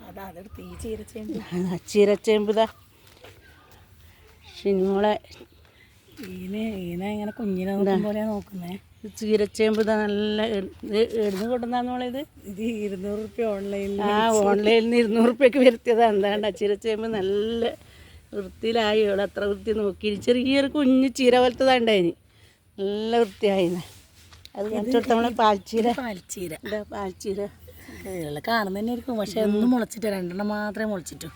അതെടുത്ത് ഈ ചീരച്ചേമ്പ് ചീരച്ചേമ്പ് ഷിനിമോളെ ഈനെ ഇങ്ങനെ കുഞ്ഞിനെ നോക്കും പോലെ നോക്കുന്നേ. ചീരച്ചേമ്പ് നല്ല എഴുന്ന് കൊണ്ടുവന്നാന്നോളെ ഇത് 200 റുപ്യ ഓൺലൈനിൽ. ഓൺലൈനിൽ നിന്ന് 200 റുപ്യക്ക് വരുത്തിയതാണ്. എന്താണ്ട ചീരച്ചേമ്പ് നല്ല വൃത്തിയിലായി. ഇവിടെ അത്ര വൃത്തി നോക്കി ചെറിയൊരു കുഞ്ഞ് ചീര പോലത്തതാണ്ടായിന് നല്ല വൃത്തിയായിന്ന്. അത് കാണിച്ചോട്ട് നമ്മളെ പാൽച്ചീര പാൽച്ചീര കാണുന്ന തന്നെ ആയിരിക്കും. പക്ഷെ ഒന്നും മുളച്ചിട്ട് 2 മാത്രമേ മുളച്ചിട്ടു.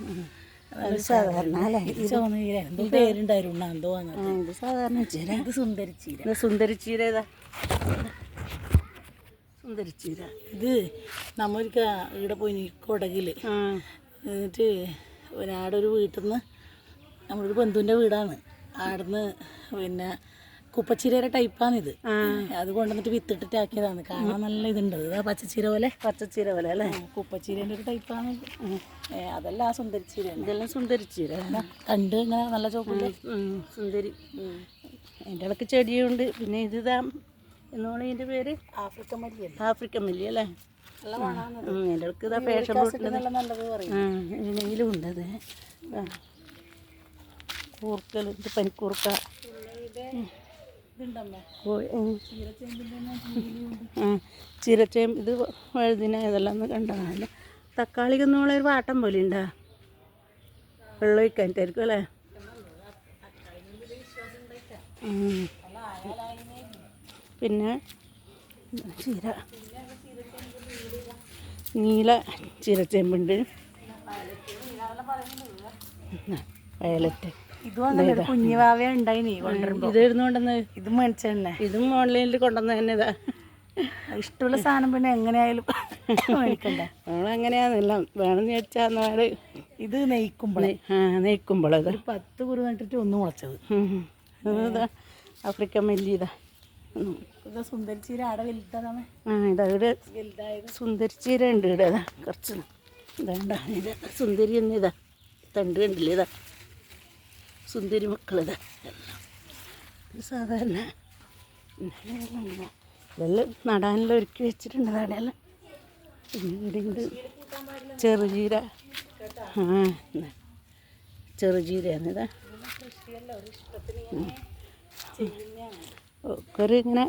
സാധാരണ അല്ലേ എന്തോ പേരുണ്ടായിരുന്നു എന്തോ. ഇത് സാധാരണ ചീര. ഇത് സുന്ദരിച്ചീര. സുന്ദരിച്ചീര ഏതാ സുന്ദരിച്ചീര? ഇത് നമ്മൾക്ക് ഇവിടെ പോയി കൊടകില് എന്നിട്ട് ആടൊരു വീട്ടിൽ നിന്ന് നമ്മളൊരു ബന്ധുവിൻ്റെ വീടാണ്. ആടുന്ന് പിന്നെ കുപ്പച്ചീരയുടെ ടൈപ്പാണിത്. അത് കൊണ്ടുവന്നിട്ട് വിത്തിട്ടിട്ട് ആക്കിയതാണ്. കാണാൻ നല്ല ഇതുണ്ട്. ഇതാ പച്ചച്ചീര പോലെ അല്ലേ? കുപ്പച്ചീരേൻ്റെ ഒരു ടൈപ്പാണ്. അതല്ല ആ സുന്ദരിച്ചീര. ഇതെല്ലാം സുന്ദരിച്ചീര. കണ്ട് ഇങ്ങനെ നല്ല ചോപ്പില്ല സുന്ദരി. അതിൻ്റെ ഇടയ്ക്ക് ചെടിയുണ്ട്. പിന്നെ ഇതാ എന്നോളം ഇതിൻ്റെ പേര് ആഫ്രിക്കൻ മല്ലി. ആഫ്രിക്കൻ മല്ലി അല്ലേ? അതിൻ്റെ ഇടയ്ക്ക് ഇതാ പേഷൻ നല്ലത് പറയും. ഇതിനെങ്കിലും ഉണ്ട്. അത് കൂർക്കൽ പനിക്കൂർക്ക ചീരച്ചേമ്പ്. ഇത് വഴുതിന ഇതെല്ലാം ഒന്ന് കണ്ടതല്ല. തക്കാളിക്കൊന്നും ഒരു വാട്ടം പോലെ ഉണ്ടാ. വെള്ളം ഒഴിക്കാനായിട്ടായിരിക്കും അല്ലേ? പിന്നെ ചീര നീല ചീരച്ചേമ്പുണ്ട്. വയലറ്റ്. കുഞ്ഞുവാവ ഉണ്ടായിനി. ഇത് ഇരുന്നുകൊണ്ടെന്ന് ഇത് മേടിച്ച തന്നെ. ഇതും ഓൺലൈനിൽ കൊണ്ടുവന്ന തന്നെ. ഇതാ ഇഷ്ടമുള്ള സാധനം പിന്നെ എങ്ങനെയായാലും മേടിക്കണ്ടേ. നമ്മളങ്ങനെയാണെല്ലാം വേണമെന്ന് വെച്ചാൽ. ഇത് നെയ്ക്കുമ്പോൾ ഇത് 10 കുരു നട്ടിട്ട് ഒന്ന് മുളച്ചത്. ഇതാ ആഫ്രിക്കൻ മല്ലി. ഇതാ സുന്ദരിച്ചീര ആടെ വലുതാണ്. ഇതാ ഇവിടെ സുന്ദരിച്ചീര ഉണ്ട്. ഇവിടെ ഇതാ കുറച്ച് ഇതാണ്ട. ഇത് സുന്ദരി തന്നെ. ഇതാ തണ്ട് കണ്ടില്ലേ? ഇതാ സുന്ദരി മക്കളിതാ. സാധാരണ ഇതെല്ലാം നടാനെല്ലാം ഒരുക്കി വെച്ചിട്ടുണ്ട്. അവിടെയെല്ലാം പിന്നെ ഇവിടെ ചെറുചീര. ചെറുചീരയാണ്. ഇതാ ഒക്കെ ഇങ്ങനെ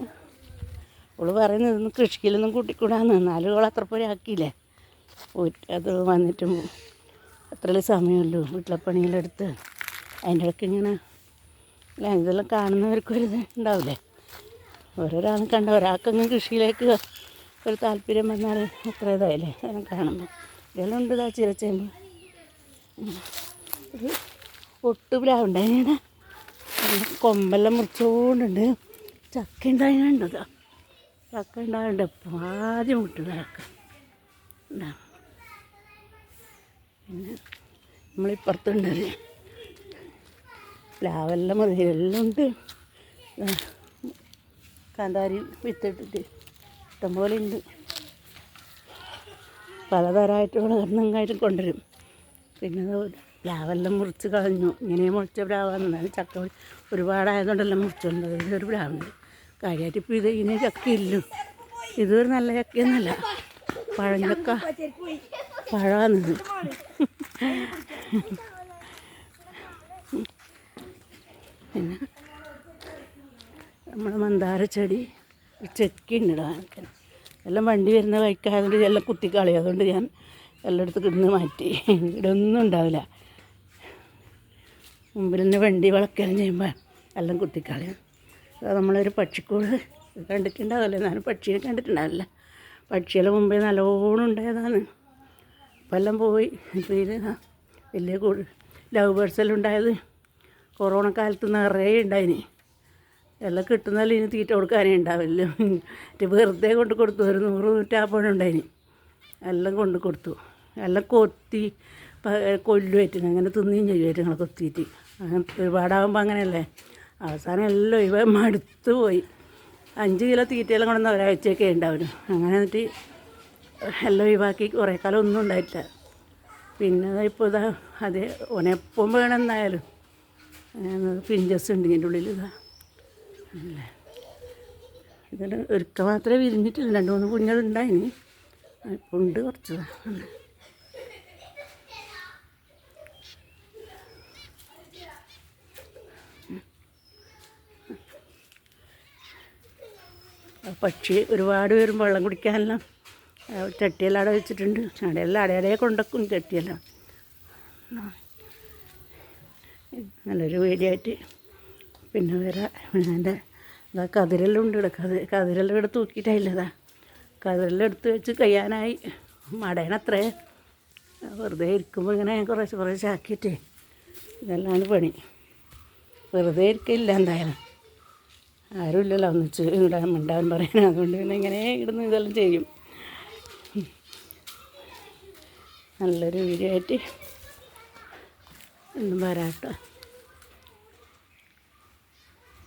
അവള് പറയുന്നത് ഇതൊന്നും കൃഷിയിലൊന്നും കൂട്ടിക്കൂടാന്ന്. എന്നാലും അവൾ അത്ര പോലെ ആക്കിയില്ലേ. അത് വന്നിട്ടും അത്രയുള്ള സമയമല്ലോ വീട്ടിലെ പണികളെടുത്ത്. അതിൻ്റെ ഇടയ്ക്ക് ഇങ്ങനെ അല്ല ഇതെല്ലാം കാണുന്നവർക്കൊരിത് ഉണ്ടാവില്ലേ? ഓരോരാളും കണ്ട ഒരാൾക്കെങ്കിലും കൃഷിയിലേക്ക് ഒരു താല്പര്യം വന്നാൽ അത്ര ഇതായില്ലേ അതെല്ലാം കാണുമ്പോൾ. ഇതെല്ലാം ഉണ്ട്. ഇതാ ചീരച്ചേമ്പ്. ഒരു ഒട്ടുപ്ലാവുണ്ടായിന്. കൊമ്പെല്ലാം മുറിച്ചുകൊണ്ടുണ്ട്. ചക്ക ഉണ്ടായിട്ടുണ്ട്. ചക്ക ഉണ്ടാകുന്നുണ്ട്. എപ്പോൾ ആദ്യം മുട്ടുള്ള ചക്ക ഉണ്ടാകും. പിന്നെ നമ്മളിപ്പുറത്തുണ്ടത് പ്ലാവെല്ലാം മതി. എല്ലാം ഉണ്ട്. കാന്താരി വിത്തിട്ടിട്ട് ഇഷ്ടംപോലെ ഉണ്ട്. പലതരമായിട്ടുള്ള കണ്ണങ്ങായിട്ട് കൊണ്ടുവരും. പിന്നെ പ്ലാവെല്ലാം മുറിച്ച് കളഞ്ഞു. ഇങ്ങനെ മുറിച്ച പ്ലാവാണെന്നാണ്. ചക്ക ഒരുപാടായതുകൊണ്ടെല്ലാം മുറിച്ചുകൊണ്ടത്. ഇതൊരു പ്ലാവുണ്ട് കാര്യമായിട്ട്. ഇപ്പോൾ ഇതിന് ചക്കയില്ല. ഇതൊരു നല്ല ചക്കയൊന്നുമല്ല. പഴഞ്ചക്ക പഴമാണിത്. പിന്നെ നമ്മുടെ മന്ദാര ചെടി ചെക്കിണ്ടിടാൻ എല്ലാം വണ്ടി വരുന്ന വഴിക്കായതുകൊണ്ട് എല്ലാം കുത്തിക്കളയും. അതുകൊണ്ട് ഞാൻ എല്ലായിടത്തും കിടന്ന് മാറ്റി. ഇവിടെ ഒന്നും ഉണ്ടാവില്ല. മുമ്പിൽ തന്നെ വണ്ടി വളക്കുകയും ചെയ്യുമ്പോൾ എല്ലാം കുത്തിക്കളയും. നമ്മളൊരു പക്ഷിക്കൂട് കണ്ടിട്ടുണ്ടാവില്ല. ഞാൻ പക്ഷിയെ കണ്ടിട്ടുണ്ടാവില്ല. പക്ഷികളെ മുമ്പേ നല്ലോണം ഉണ്ടായതാണ്. ഇപ്പം എല്ലാം പോയി. ഇപ്പോൾ ഇത് വലിയ കൂട് ലവ് ബേർഡ്സ് എല്ലാം ഉണ്ടായത് കൊറോണ കാലത്ത് നിറയെ ഉണ്ടായിന്. എല്ലാം കിട്ടുന്നാലും ഇനി തീറ്റ കൊടുക്കാനേ ഉണ്ടാവില്ല. വെറുതെ കൊണ്ട് കൊടുത്തു. ഒരു 100-150 ഉണ്ടായിന്. എല്ലാം കൊണ്ട് കൊടുത്തു. എല്ലാം കൊത്തി കൊല്ലുമായിട്ട് അങ്ങനെ തിന്നുകയും ചെയ്യുമായിട്ട് ഞങ്ങൾ കൊത്തിയിട്ട്. അങ്ങനെ ഒരുപാടാകുമ്പോൾ അങ്ങനെയല്ലേ. അവസാനം എല്ലാം ഇവ മടുത്തു പോയി. 5 കിലോ തീറ്റയെല്ലാം കൊണ്ടുവന്ന് ഒരാഴ്ചയൊക്കെ ഉണ്ടാവും. അങ്ങനെ എന്നിട്ട് എല്ലാം ഒഴിവാക്കി. കുറേ കാലം ഒന്നും ഉണ്ടായിട്ടില്ല. പിന്നെ ഇപ്പോൾ ഇതാ അതേ ഓനെപ്പം വേണം എന്നായാലും പിഞ്ചസ് ഉണ്ട് ഇതിൻ്റെ ഉള്ളിൽ. ഇതാ അല്ലേ ഇതിൽ ഒരിക്കൽ മാത്രമേ വിരിഞ്ഞിട്ടില്ല. 2-3 കുഞ്ഞുങ്ങളുണ്ടായിന്. ഇപ്പം ഉണ്ട് കുറച്ച്. പക്ഷി ഒരുപാട് പേരും വെള്ളം കുടിക്കാനെല്ലാം ചട്ടിയെല്ലാം അവിടെ വെച്ചിട്ടുണ്ട്. അവിടെയെല്ലാം അടയടയെ കൊണ്ടക്കും ചട്ടിയെല്ലാം. നല്ലൊരു വീഡിയോ ആയിട്ട് പിന്നെ വരാം. എൻ്റെ ഇതാ കതിരെല്ലാം ഉണ്ട് ഇവിടെ. കതിരെല്ലാം ഇവിടെ തൂക്കിയിട്ടായില്ലതാ. കതിരെല്ലാം എടുത്ത് വെച്ച് കഴിയാനായി. മടയണത്രേ. വെറുതെ ഇരിക്കുമ്പോൾ ഇങ്ങനെ കുറേശ്ശെ ആക്കിയിട്ടേ ഇതെല്ലാം പണി. വെറുതെ ഇരിക്കില്ല എന്തായാലും. ആരുമില്ലല്ലോ ഒന്നിച്ച് മിണ്ടാൻ പറയാൻ. അതുകൊണ്ട് പിന്നെ ഇങ്ങനെ ഇടുന്ന് ഇതെല്ലാം ചെയ്യും. നല്ലൊരു വീഡിയോ ആയിട്ട് ഒന്നും വരാട്ടോ.